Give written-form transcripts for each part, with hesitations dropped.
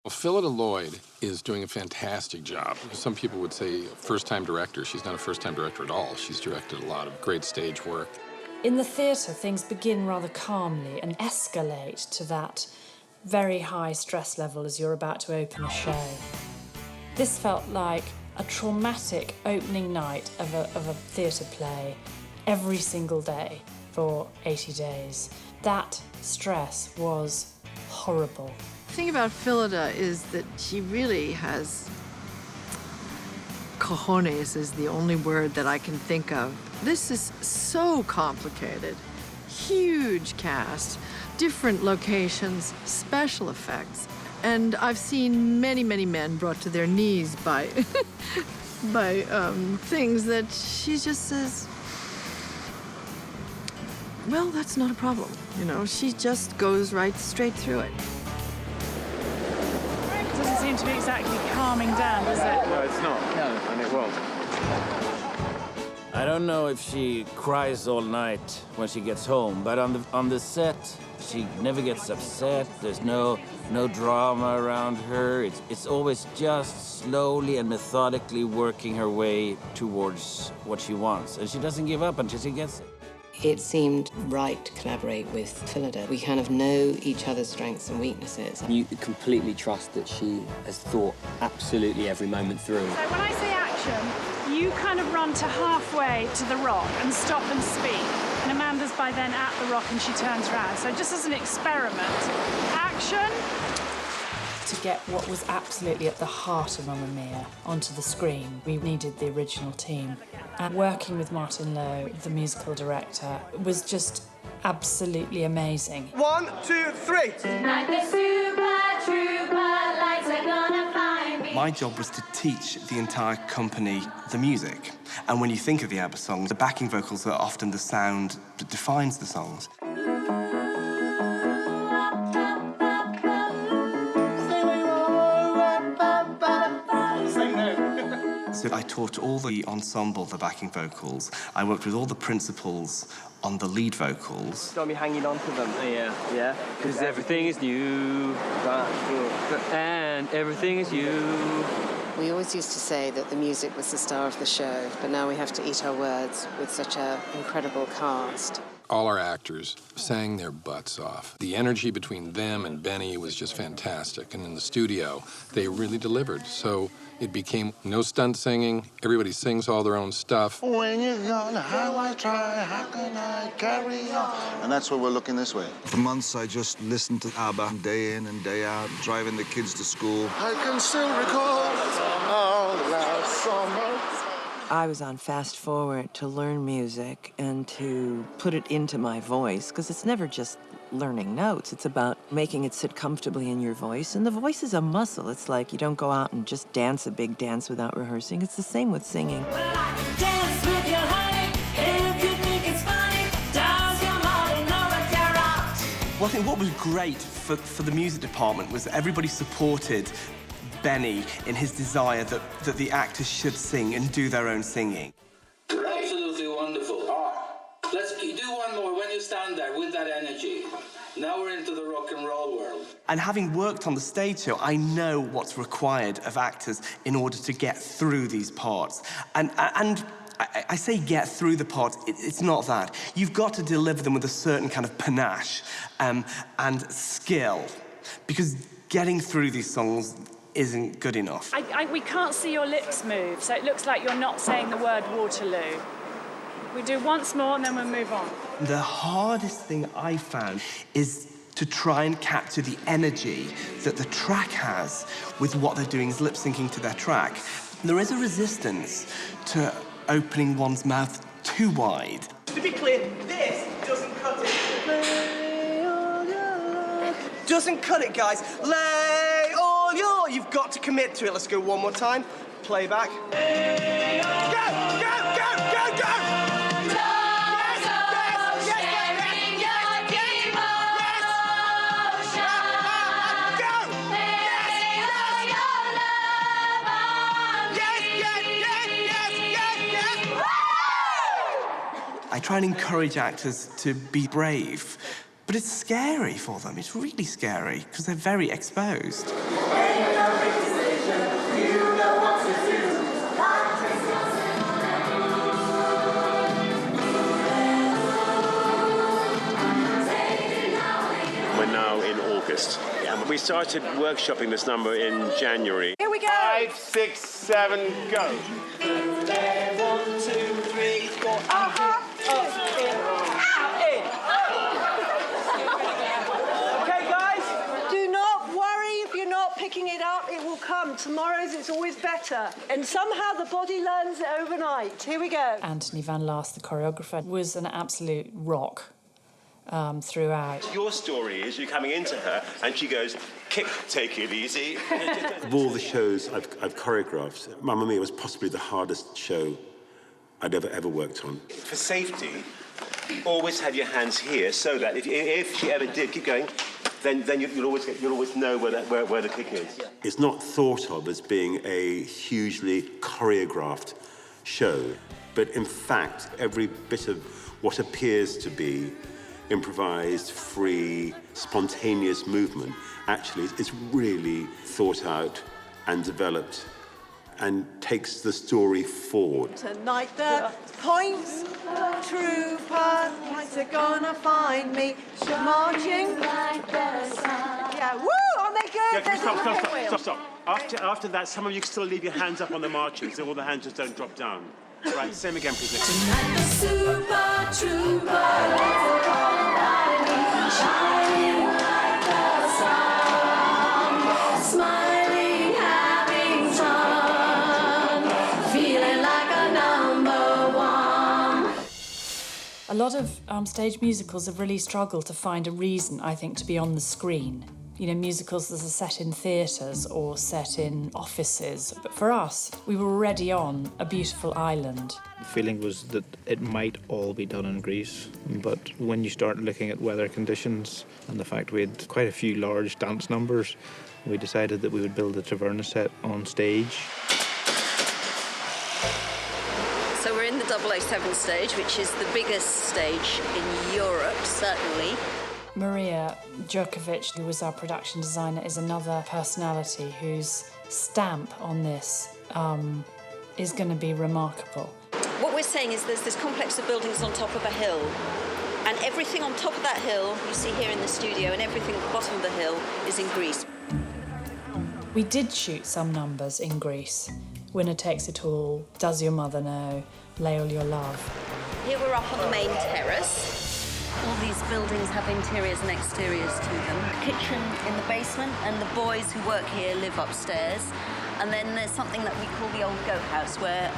Well, Phillida Lloyd is doing a fantastic job. Some people would say first-time director. She's not a first-time director at all. She's directed a lot of great stage work. In the theatre, things begin rather calmly and escalate to that very high stress level as you're about to open a show. This felt like a traumatic opening night of a theatre play every single day for 80 days. That stress was horrible. The thing about Phillida is that she really has cojones is the only word that I can think of. This is so complicated. Huge cast, different locations, special effects. And I've seen many, many men brought to their knees by, things that she just says, well, that's not a problem. You know, she just goes right straight through it. Doesn't seem to be exactly calming down, does it? No, it's not. No. And it won't. I don't know if she cries all night when she gets home, but on the set, she never gets upset. There's no drama around her. It's always just slowly and methodically working her way towards what she wants. And she doesn't give up until she gets it. It seemed right to collaborate with Phillida. We kind of know each other's strengths and weaknesses. You completely trust that she has thought absolutely every moment through. So when I say action, you kind of run to halfway to the rock and stop and speak. And Amanda's by then at the rock and she turns around. So just as an experiment, action. To get what was absolutely at the heart of Mamma Mia onto the screen, we needed the original team. And working with Martin Lowe, the musical director, was just absolutely amazing. 1, 2, 3. Tonight the super trooper lights are gonna find me. My job was to teach the entire company the music. And when you think of the ABBA songs, the backing vocals are often the sound that defines the songs. So I taught all the ensemble the backing vocals. I worked with all the principals on the lead vocals. Don't be hanging on to them. Yeah. Because everything is new. And everything is you. We always used to say that the music was the star of the show, but now we have to eat our words with such an incredible cast. All our actors sang their butts off. The energy between them and Benny was just fantastic. And in the studio, they really delivered. So it became no stunt singing. Everybody sings all their own stuff. When you're gone, how I try, how can I carry on? And that's where we're looking this way. For months, I just listened to ABBA day in and day out, driving the kids to school. I can still recall all that summer. I was on fast forward to learn music and to put it into my voice, because it's never just learning notes. It's about making it sit comfortably in your voice. And the voice is a muscle. It's like you don't go out and just dance a big dance without rehearsing. It's the same with singing. Well, I can dance with you, honey, if you think it's funny. Does your mother know that you're out? Well, I think what was great for the music department was that everybody supported Benny in his desire that the actors should sing and do their own singing. Absolutely wonderful. Let's do one more when you stand there with that energy. Now we're into the rock and roll world. And having worked on the stage show, I know what's required of actors in order to get through these parts. And I say get through the parts, it's not that. You've got to deliver them with a certain kind of panache and skill, because getting through these songs isn't good enough. We can't see your lips move, so it looks like you're not saying the word Waterloo. We do once more and then we'll move on. The hardest thing I found is to try and capture the energy that the track has with what they're doing is lip syncing to their track. There is a resistance to opening one's mouth too wide. To be clear, this doesn't cut it. Doesn't cut it, guys. Lay all your... You've got to commit to it. Let's go one more time. Playback. Go, go, go, go, go! I try and encourage actors to be brave, but it's scary for them. It's really scary, because they're very exposed. We're now in August. And we started workshopping this number in January. Here we go. 5, 6, 7, go. 1, 2, 3, 4. Okay, guys. Do not worry if you're not picking it up. It will come. Tomorrow's it's always better. And somehow the body learns it overnight. Here we go. Anthony Van Laas, the choreographer, was an absolute rock throughout. Your story is you're coming into her and she goes, kick, take it easy. Of all the shows I've choreographed, Mamma Mia was possibly the hardest show I'd ever worked on. For safety, always have your hands here so that if she ever did keep going, then you'll always know where the kick is. It's not thought of as being a hugely choreographed show, but in fact, every bit of what appears to be improvised, free, spontaneous movement actually is really thought out and developed and takes the story forward. Tonight the points, troopers, points are gonna find me marching. Yeah, woo! Aren't they good? Yeah, stop. After that, some of you can still leave your hands up on the marching so all the hands just don't drop down. Right, same again, please. Tonight the super trooper shining like the sun, smiling, having fun, feeling like a #1. A lot of stage musicals have really struggled to find a reason, I think, to be on the screen. You know, musicals that are set in theatres or set in offices. But for us, we were already on a beautiful island. The feeling was that it might all be done in Greece, but when you start looking at weather conditions and the fact we had quite a few large dance numbers, we decided that we would build a taverna set on stage. So we're in the 007 stage, which is the biggest stage in Europe, certainly. Maria Djokovic, who was our production designer, is another personality whose stamp on this is going to be remarkable. What we're saying is there's this complex of buildings on top of a hill, and everything on top of that hill you see here in the studio, and everything at the bottom of the hill is in Greece. We did shoot some numbers in Greece. Winner Takes It All, Does Your Mother Know, Lay All Your Love. Here we're up on the main terrace. All these buildings have interiors and exteriors to them. Kitchen in the basement, and the boys who work here live upstairs. And then there's something that we call the old goat house, where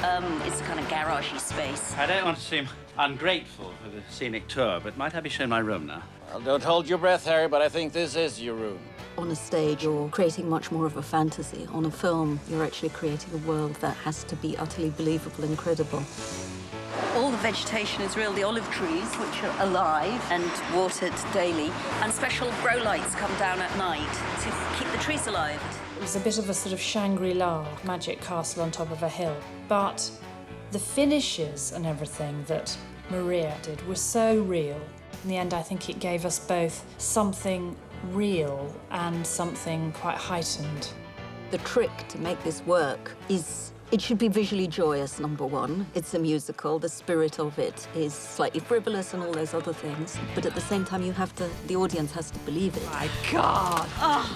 it's kind of garagey space. I don't want to seem ungrateful for the scenic tour, but might I be shown my room now? Well, don't hold your breath, Harry, but I think this is your room. On a stage, you're creating much more of a fantasy. On a film, you're actually creating a world that has to be utterly believable and credible. All the vegetation is real. The olive trees, which are alive and watered daily, and special grow lights come down at night to keep the trees alive. It was a bit of a sort of Shangri-La, magic castle on top of a hill. But the finishes and everything that Maria did were so real. In the end, I think it gave us both something real and something quite heightened. The trick to make this work is it should be visually joyous, #1. It's a musical. The spirit of it is slightly frivolous and all those other things. But at the same time, the audience has to believe it. My God! Oh,